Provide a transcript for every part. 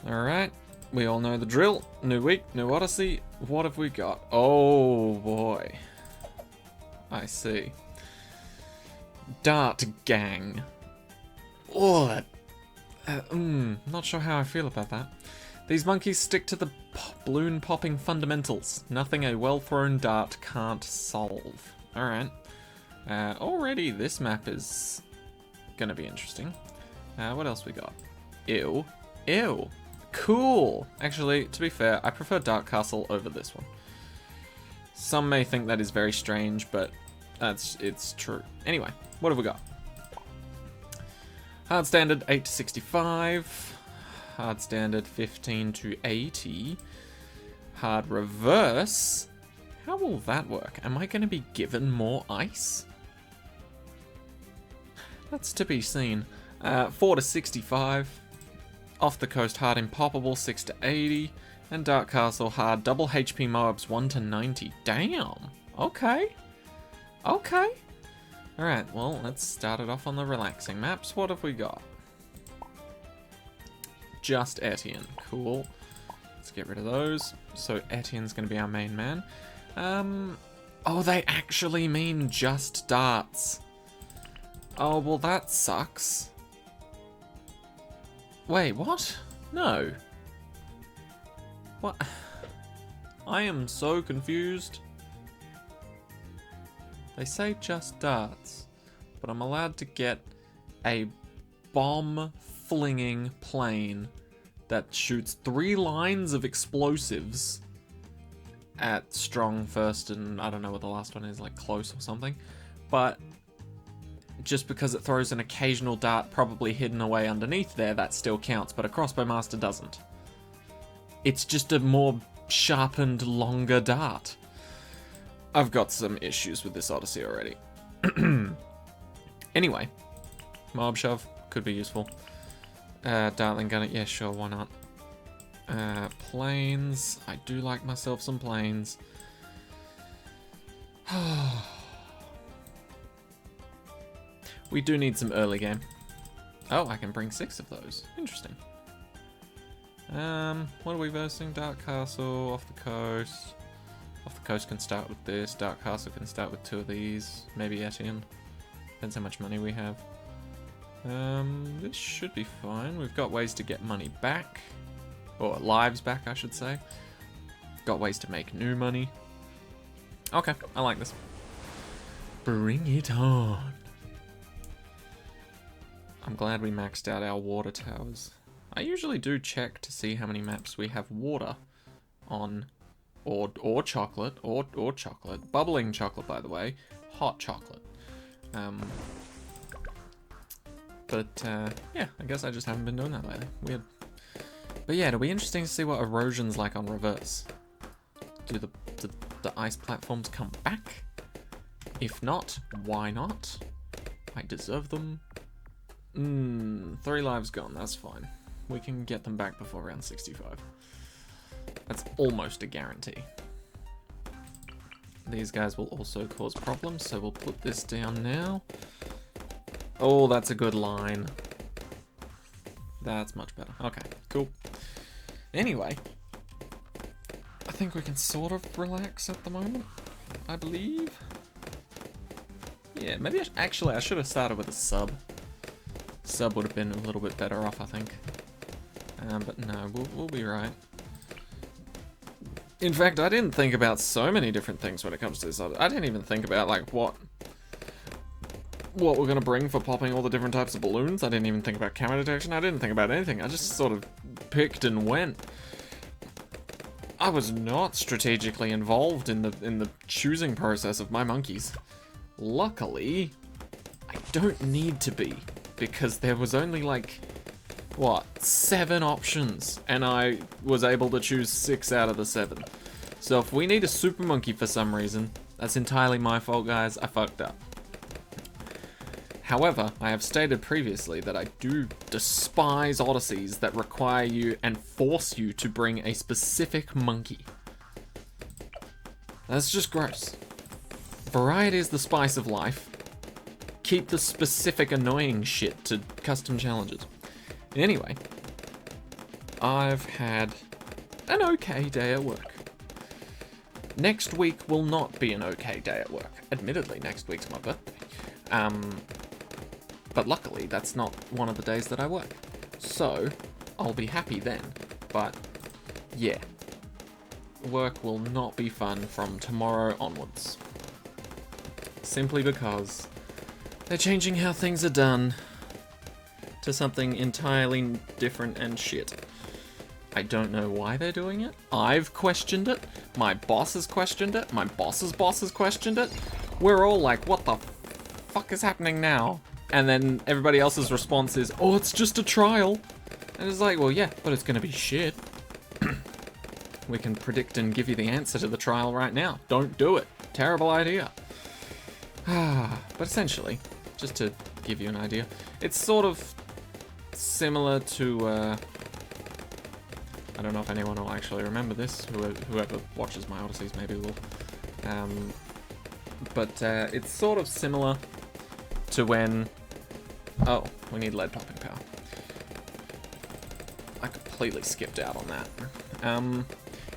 Alright, we all know the drill. New week, new Odyssey. What have we got? Oh boy. I see. Dart Gang. Oh, not sure how I feel about that. These monkeys stick to the balloon popping fundamentals. Nothing a well-thrown dart can't solve. Alright. Already this map is gonna be interesting. What else we got? Ew. Ew. Cool. Actually, to be fair, I prefer Dark Castle over this one. Some may think that is very strange, but it's true. Anyway, what have we got? Hard standard 8 to 65. Hard standard 15 to 80. Hard reverse. How will that work? Am I going to be given more ice? That's to be seen. 4 to 65. Off the coast hard impoppable 6 to 80. And Dark Castle hard double HP Moabs 1 to 90. Damn. Okay. Okay. Alright, well, let's start it off on the relaxing maps. What have we got? Just Etienne. Cool. Let's get rid of those. So Etienne's going to be our main man. Oh, they actually mean just darts. Oh, well, that sucks. Wait, what? No. What? I am so confused. They say just darts, but I'm allowed to get a bomb-flinging plane that shoots 3 lines of explosives at strong first and I don't know what the last one is, like close or something. But just because it throws an occasional dart probably hidden away underneath there, that still counts, but a crossbow master doesn't. It's just a more sharpened, longer dart. I've got some issues with this Odyssey already. Anyway, Mob Shove could be useful. Dartling Gunner, yeah, sure, why not? Planes, I do like myself some planes. We do need some early game. Oh, I can bring 6 of those. Interesting. What are we versing? Dark Castle, Off the Coast. Off the Coast can start with this. Dark Castle can start with 2 of these. Maybe Etienne. Depends how much money we have. This should be fine. We've got ways to get money back. Or lives back, I should say. Got ways to make new money. Okay, I like this. Bring it on. I'm glad we maxed out our water towers. I usually do check to see how many maps we have water on. Or chocolate. Or chocolate. Bubbling chocolate, by the way. Hot chocolate. Yeah, I guess I just haven't been doing that lately. Weird. But yeah, it'll be interesting to see what erosion's like on reverse. Do the ice platforms come back? If not, why not? I deserve them. 3 lives gone, that's fine. We can get them back before round 65. That's almost a guarantee. These guys will also cause problems, so we'll put this down now. Oh, that's a good line. That's much better. Okay, cool. Anyway, I think we can sort of relax at the moment, I believe. Yeah, maybe actually I should have started with a sub. Sub would have been a little bit better off, I think. But no, we'll be right. In fact, I didn't think about so many different things when it comes to this. I didn't even think about like what we're gonna bring for popping all the different types of balloons. I didn't even think about camera detection. I didn't think about anything. I just sort of picked and went. I was not strategically involved in the choosing process of my monkeys. Luckily, I don't need to be, because there was only like, what, 7 options, and I was able to choose 6 out of the 7. So if we need a super monkey for some reason, that's entirely my fault, guys. I fucked up. However, I have stated previously that I do despise Odysseys that require you and force you to bring a specific monkey. That's just gross. Variety is the spice of life. Keep the specific annoying shit to custom challenges. Anyway. I've had an okay day at work. Next week will not be an okay day at work. Admittedly, next week's my birthday. But luckily, that's not one of the days that I work. So, I'll be happy then. But, yeah. Work will not be fun from tomorrow onwards. Simply because they're changing how things are done to something entirely different and shit. I don't know why they're doing it. I've questioned it. My boss has questioned it. My boss's boss has questioned it. We're all like, what the fuck is happening now? And then everybody else's response is, oh, it's just a trial. And it's like, well, yeah, but it's gonna be shit. We can predict and give you the answer to the trial right now. Don't do it. Terrible idea. But essentially, just to give you an idea, it's sort of similar to, I don't know if anyone will actually remember this. Whoever watches my Odysseys maybe will. But it's sort of similar to when... Oh, we need lead popping power. I completely skipped out on that.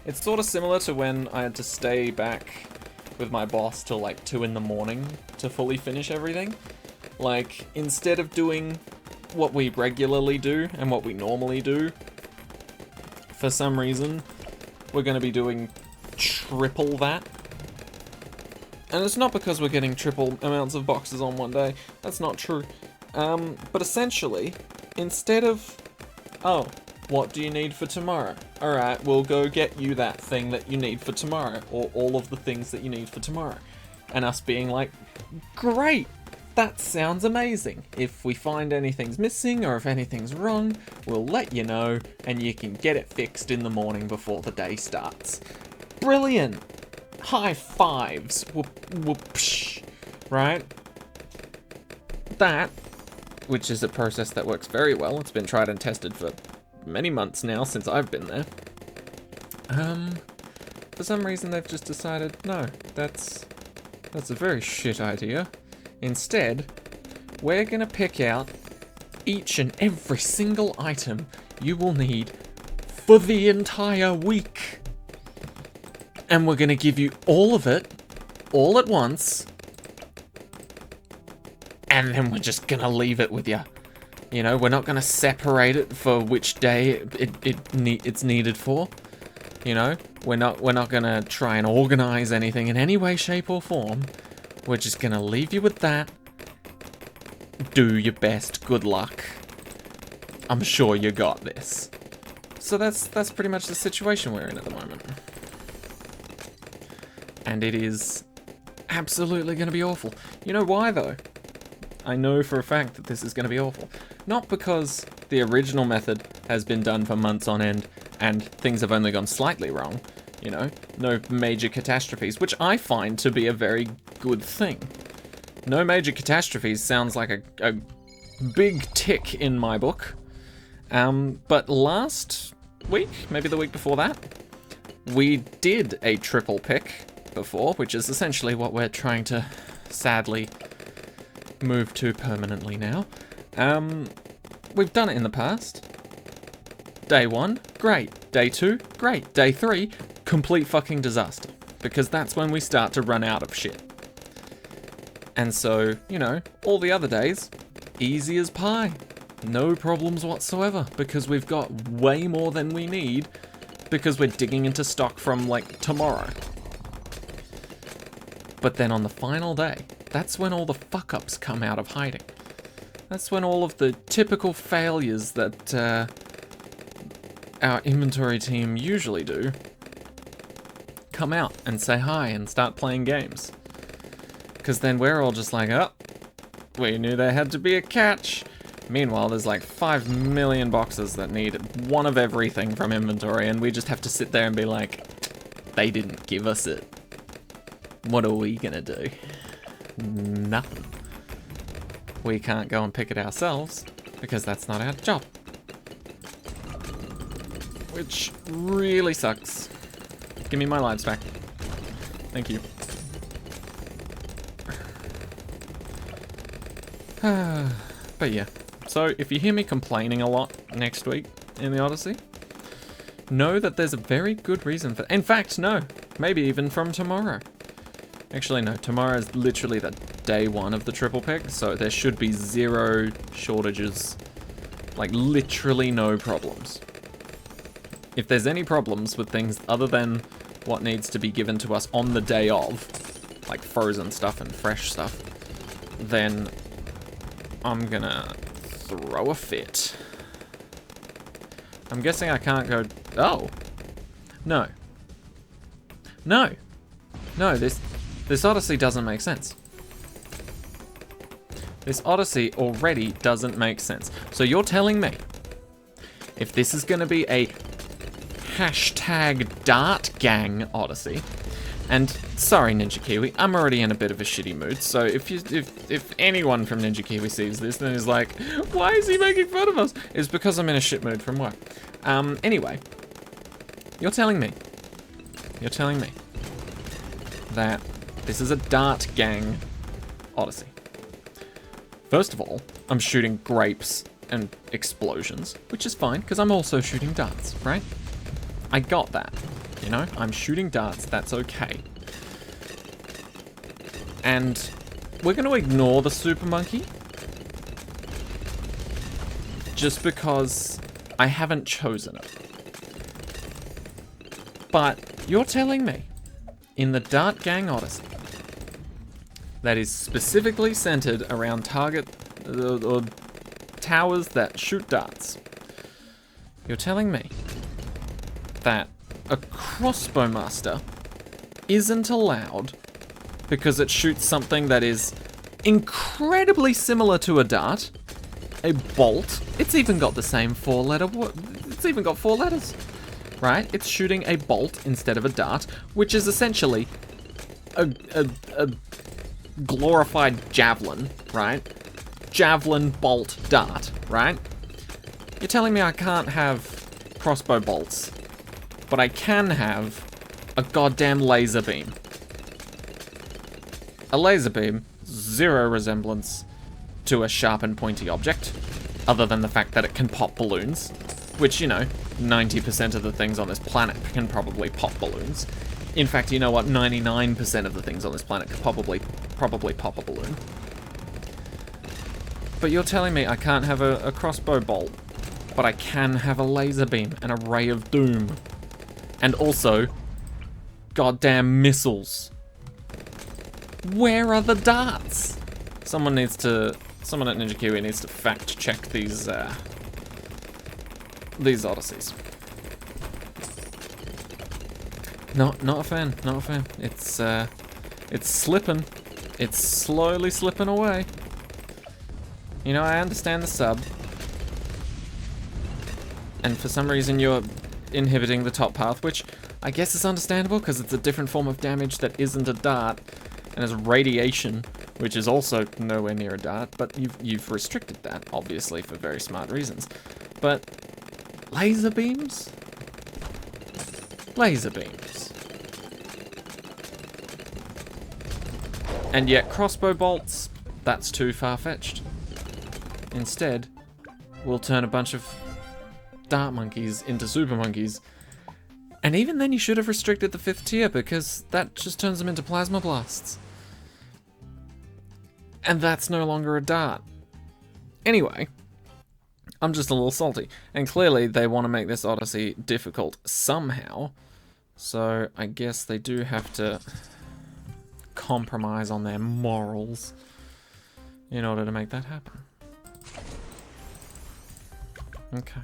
It's sort of similar to when I had to stay back with my boss till like 2 in the morning to fully finish everything. Like, instead of doing what we regularly do and what we normally do, for some reason, we're going to be doing triple that. And it's not because we're getting triple amounts of boxes on one day. That's not true. But essentially, instead of, oh, what do you need for tomorrow? Alright, we'll go get you that thing that you need for tomorrow, or all of the things that you need for tomorrow. And us being like, great! That sounds amazing. If we find anything's missing or if anything's wrong, we'll let you know and you can get it fixed in the morning before the day starts. Brilliant! High fives. Whoop, whoop, psh. Right? That, which is a process that works very well. It's been tried and tested for many months now since I've been there. For some reason they've just decided, no, that's a very shit idea. Instead, we're gonna pick out each and every single item you will need for the entire week. And we're gonna give you all of it, all at once, and then we're just gonna leave it with you. You know, we're not gonna separate it for which day it's needed for. You know, we're not gonna try and organize anything in any way, shape, or form. We're just gonna leave you with that. Do your best. Good luck. I'm sure you got this. So that's pretty much the situation we're in at the moment. And it is absolutely gonna be awful. You know why though? I know for a fact that this is gonna be awful. Not because the original method has been done for months on end and things have only gone slightly wrong. You know, no major catastrophes, which I find to be a very good thing. No major catastrophes sounds like a big tick in my book. But last week, maybe the week before that, we did a triple pick before, which is essentially what we're trying to sadly move to permanently now. We've done it in the past. Day 1, great. Day 2, great. Day 3, complete fucking disaster. Because that's when we start to run out of shit. And so, you know, all the other days, easy as pie. No problems whatsoever, because we've got way more than we need, because we're digging into stock from, like, tomorrow. But then on the final day, that's when all the fuck-ups come out of hiding. That's when all of the typical failures that our inventory team usually do come out and say hi and start playing games. Because then we're all just like, oh, we knew there had to be a catch. Meanwhile, there's like 5 million boxes that need one of everything from inventory, and we just have to sit there and be like, they didn't give us it. What are we gonna do? Nothing. We can't go and pick it ourselves, because that's not our job. Which really sucks. Give me my lives back. Thank you. But yeah, so if you hear me complaining a lot next week in the Odyssey, know that there's a very good reason for... In fact, no. Maybe even from tomorrow. Actually, no. Tomorrow is literally the day one of the triple pick, so there should be 0 shortages. Like, literally no problems. If there's any problems with things other than what needs to be given to us on the day of, like frozen stuff and fresh stuff, then I'm gonna throw a fit. I'm guessing I can't go... Oh! No. No! No, this Odyssey doesn't make sense. This Odyssey already doesn't make sense. So you're telling me, if this is gonna be a hashtag Dart Gang Odyssey, and sorry Ninja Kiwi, I'm already in a bit of a shitty mood, so if anyone from Ninja Kiwi sees this and is like, why is he making fun of us? It's because I'm in a shit mood from work. Anyway, you're telling me that this is a Dart Gang Odyssey. First of all, I'm shooting grapes and explosions, which is fine, because I'm also shooting darts, right? I got that, you know? I'm shooting darts, that's okay. And we're going to ignore the Super Monkey, just because I haven't chosen it. But you're telling me, in the Dart Gang Odyssey, that is specifically centered around target or towers that shoot darts, you're telling me that a crossbow master isn't allowed because it shoots something that is incredibly similar to a dart, a bolt. It's even got the same 4-letter. It's even got 4 letters, right? It's shooting a bolt instead of a dart, which is essentially a glorified javelin, right? Javelin, bolt, dart, right? You're telling me I can't have crossbow bolts, but I can have a goddamn laser beam. A laser beam, 0 resemblance to a sharp and pointy object, other than the fact that it can pop balloons, which, you know, 90% of the things on this planet can probably pop balloons. In fact, you know what? 99% of the things on this planet could probably pop a balloon. But you're telling me I can't have a crossbow bolt, but I can have a laser beam and a ray of doom. And also, goddamn missiles. Where are the darts? Someone at Ninja Kiwi needs to fact check these Odysseys. Not a fan, not a fan. It's slipping. It's slowly slipping away. You know, I understand the sub. And for some reason you're inhibiting the top path, which I guess is understandable because it's a different form of damage that isn't a dart. And there's radiation, which is also nowhere near a dart, but you've restricted that, obviously, for very smart reasons. But laser beams? Laser beams. And yet crossbow bolts, that's too far-fetched. Instead, we'll turn a bunch of dart monkeys into super monkeys. And even then you should have restricted the 5th tier, because that just turns them into plasma blasts. And that's no longer a dart. Anyway, I'm just a little salty. And clearly they want to make this Odyssey difficult somehow. So I guess they do have to compromise on their morals in order to make that happen. Okay.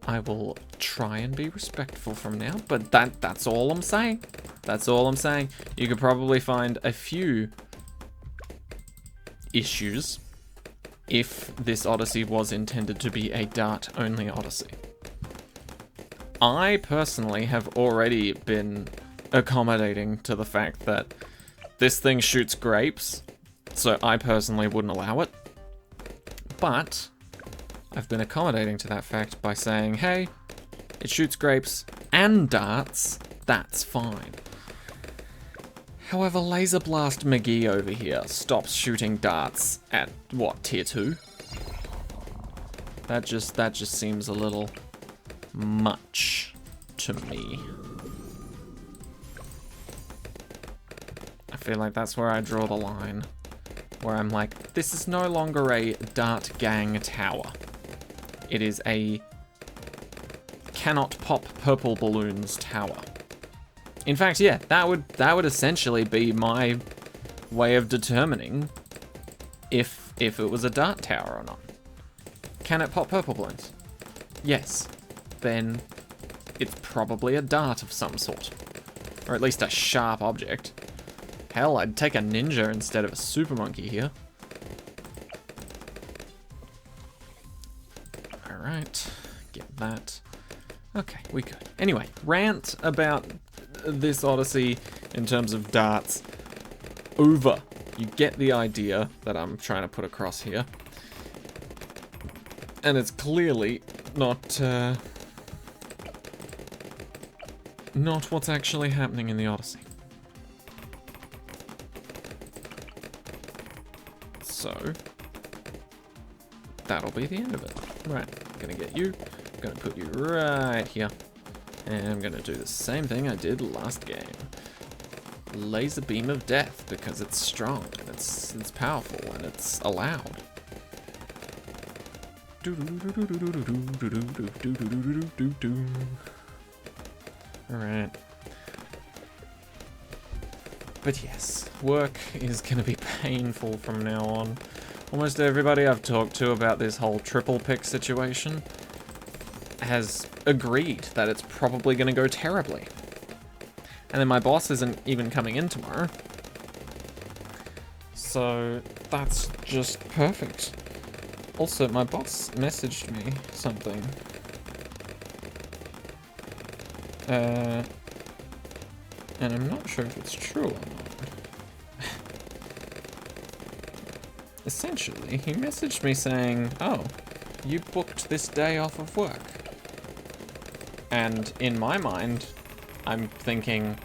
I will try and be respectful from now, but that's all I'm saying. That's all I'm saying. You could probably find a few issues if this Odyssey was intended to be a dart-only Odyssey. I personally have already been accommodating to the fact that this thing shoots grapes, so I personally wouldn't allow it. But I've been accommodating to that fact by saying, hey, it shoots grapes and darts, that's fine. However, Laser Blast McGee over here stops shooting darts at, what, tier 2? That just seems a little much to me. I feel like that's where I draw the line. Where I'm like, this is no longer a dart gang tower. It is a cannot pop purple balloons tower. In fact, yeah, that would essentially be my way of determining if it was a dart tower or not. Can it pop purple balloons? Yes. Then it's probably a dart of some sort. Or at least a sharp object. Hell, I'd take a ninja instead of a super monkey here. Alright, get that. Okay, we good. Anyway, rant about this Odyssey in terms of darts over. You get the idea that I'm trying to put across here. And it's clearly not what's actually happening in the Odyssey. So, that'll be the end of it. Right, I'm gonna get you, I'm gonna put you right here, and I'm gonna do the same thing I did last game. Laser beam of death, because it's strong, and it's powerful, and it's allowed. Alright. But yes, work is going to be painful from now on. Almost everybody I've talked to about this whole triple pick situation has agreed that it's probably going to go terribly. And then my boss isn't even coming in tomorrow. So that's just perfect. Also, my boss messaged me something. And I'm not sure if it's true or not. Essentially, he messaged me saying, oh, you booked this day off of work. And in my mind, I'm thinking,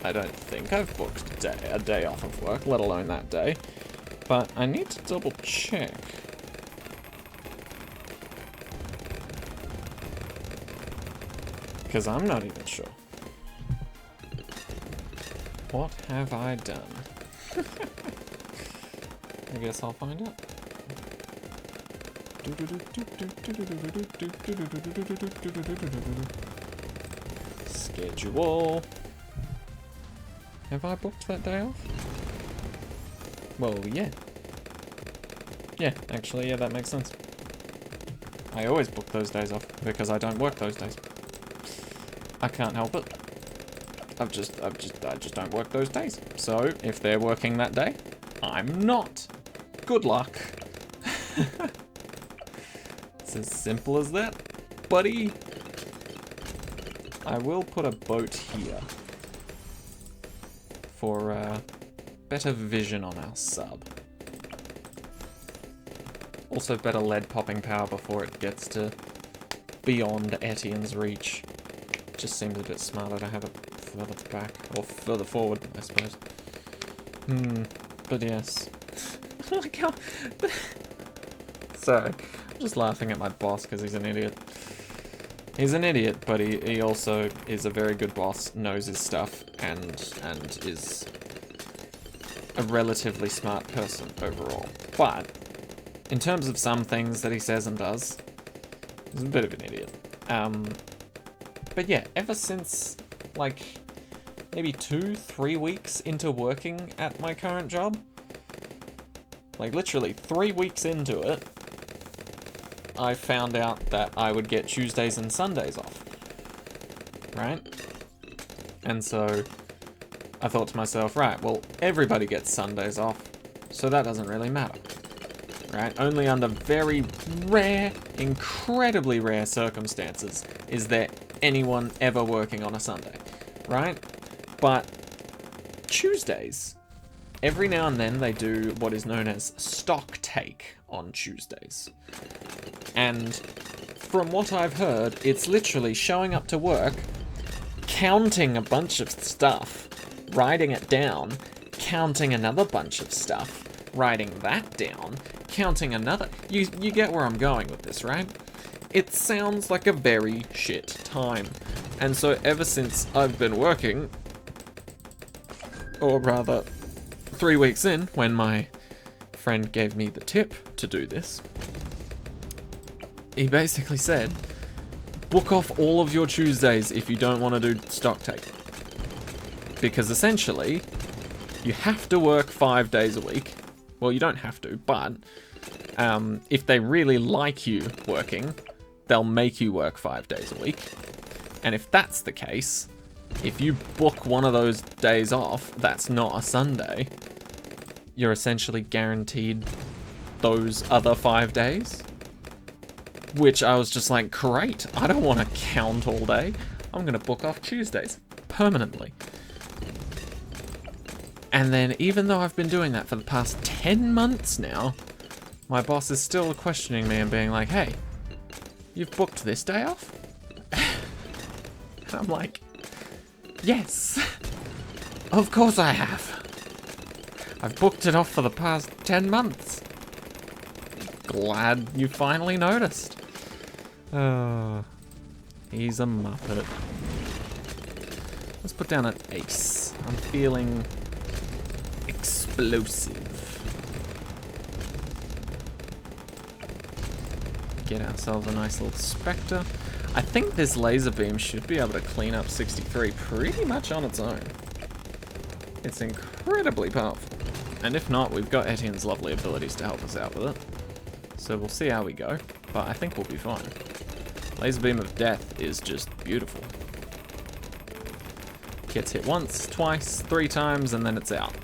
I don't think I've booked a day off of work, let alone that day. But I need to double check. Because I'm not even sure. What have I done? I guess I'll find out. Schedule. Have I booked that day off? Well, yeah. Yeah, actually, yeah, that makes sense. I always book those days off because I don't work those days. I can't help it. I just don't work those days. So if they're working that day, I'm not. Good luck. It's as simple as that, buddy. I will put a boat here for better vision on our sub. Also better lead popping power before it gets to beyond Etienne's reach. Just seems a bit smarter to have it further back, or further forward, I suppose. But yes. Like how... Sorry, I'm just laughing at my boss because he's an idiot. He's an idiot, but he also is a very good boss, knows his stuff, and is a relatively smart person overall. But, in terms of some things that he says and does, he's a bit of an idiot. But yeah, ever since, like, maybe 2-3 weeks into working at my current job, like literally 3 weeks into it, I found out that I would get Tuesdays and Sundays off, right? And so I thought to myself, right, well, everybody gets Sundays off, so that doesn't really matter, right? Only under very rare, incredibly rare circumstances is there anyone ever working on a Sunday, right? But Tuesdays, every now and then they do what is known as stock take on Tuesdays. And from what I've heard, it's literally showing up to work, counting a bunch of stuff, writing it down, counting another bunch of stuff, writing that down, counting another... You get where I'm going with this, right? it sounds like a very shit time. And so ever since I've been working, or rather 3 weeks in, when my friend gave me the tip to do this, he basically said, book off all of your Tuesdays if you don't want to do stock take. Because essentially, you have to work 5 days a week. Well, you don't have to, but if they really like you working, they'll make you work 5 days a week. And if that's the case, if you book one of those days off that's not a Sunday, you're essentially guaranteed those other 5 days. Which I was just like, great, I don't want to count all day. I'm going to book off Tuesdays permanently. And then even though I've been doing that for the past 10 months now, my boss is still questioning me and being like, hey, you've booked this day off? And I'm like, yes, of course I have. I've booked it off for the past 10 months. Glad you finally noticed. Oh, he's a muppet. Let's put down an ace. I'm feeling explosive. Get ourselves a nice little Spectre. I think this laser beam should be able to clean up 63 pretty much on its own. It's incredibly powerful. And if not, we've got Etienne's lovely abilities to help us out with it. So we'll see how we go, but I think we'll be fine. Laser beam of death is just beautiful. Gets hit once, twice, 3 times, and then it's out.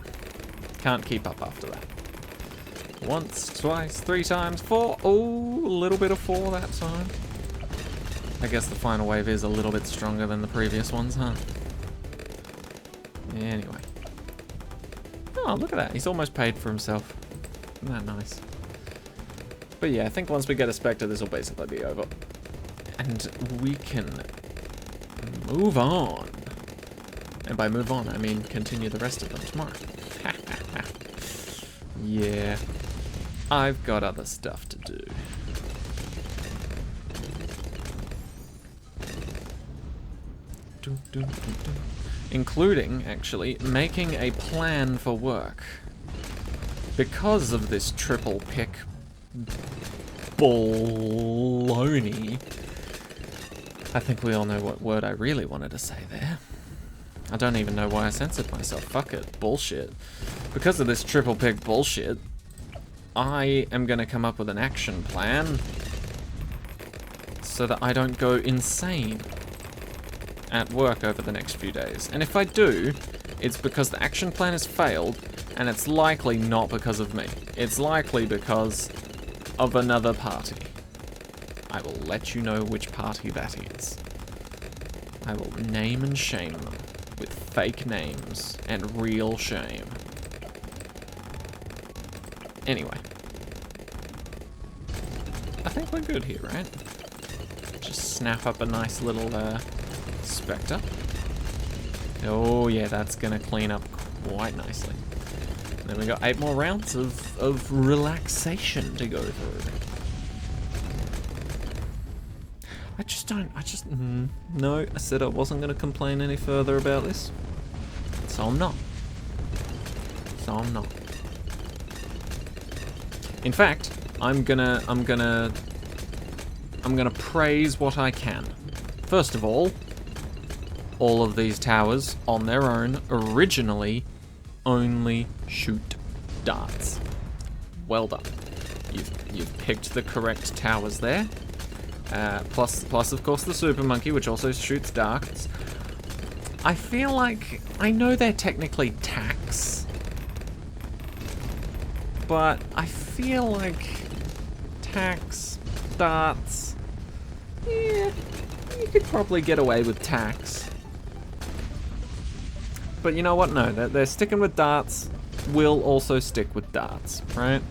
Can't keep up after that. Once, twice, 3 times, 4. Oh, a little bit of 4 that time. I guess the final wave is a little bit stronger than the previous ones, huh? Anyway. Oh, look at that. He's almost paid for himself. Isn't that nice? But yeah, I think once we get a Spectre, this will basically be over. And we can move on. And by move on, I mean continue the rest of them tomorrow. Yeah. I've got other stuff to do. Including, actually, making a plan for work. Because of this triple pick baloney. I think we all know what word I really wanted to say there. I don't even know why I censored myself. Fuck it. Bullshit. Because of this triple pick bullshit, I am going to come up with an action plan so that I don't go insane at work over the next few days. And if I do, it's because the action plan has failed, and it's likely not because of me. It's likely because of another party. I will let you know which party that is. I will name and shame them with fake names and real shame. Anyway. I think we're good here, right? Just snap up a nice little Spectre. Oh yeah, that's gonna clean up quite nicely. And then we got 8 more rounds of relaxation to go through. No, I said I wasn't gonna complain any further about this. So I'm not. In fact, I'm gonna praise what I can. First of all of these towers on their own originally only shoot darts. Well done. You've picked the correct towers there. Plus of course the Super Monkey, which also shoots darts. I feel like I know they're technically tacks, but I feel like tacks, darts, yeah, you could probably get away with tacks. But you know what? No, they're sticking with darts. We'll also stick with darts, right?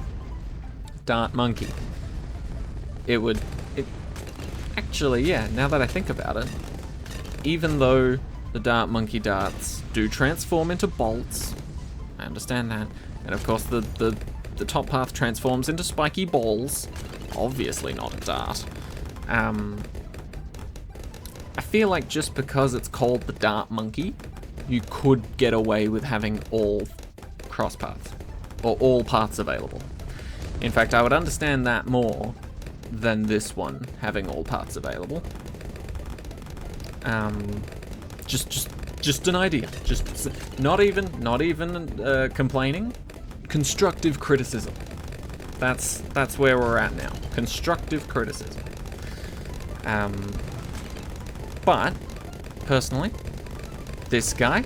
Dart Monkey. Actually, yeah, now that I think about it, even though the Dart Monkey darts do transform into bolts, I understand that, and of course the top path transforms into spiky balls, obviously not a dart, I feel like just because it's called the Dart Monkey, you could get away with having all cross paths, or all paths available. In fact, I would understand that more than this one having all paths available. Just an idea. Just not even complaining. Constructive criticism. That's where we're at now. Constructive criticism. But personally, this guy,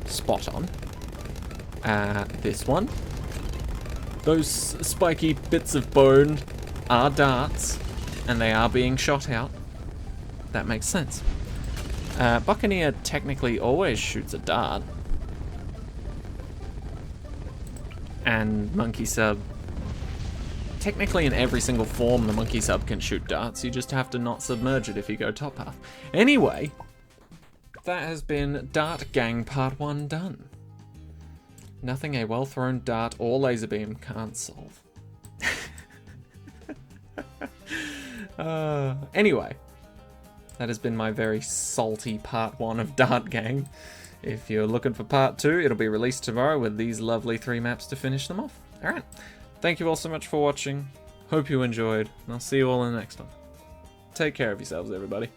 spot on. This one, those spiky bits of bone are darts, and they are being shot out. That makes sense. Buccaneer technically always shoots a dart. And Monkey Sub, technically in every single form the Monkey Sub can shoot darts, you just have to not submerge it if you go top half. Anyway, that has been Dart Gang Part 1 done. Nothing a well-thrown dart or laser beam can't solve. Anyway, that has been my very salty Part 1 of Dart Gang. If you're looking for Part 2, it'll be released tomorrow with these lovely 3 maps to finish them off. Alright, thank you all so much for watching. Hope you enjoyed, and I'll see you all in the next one. Take care of yourselves, everybody.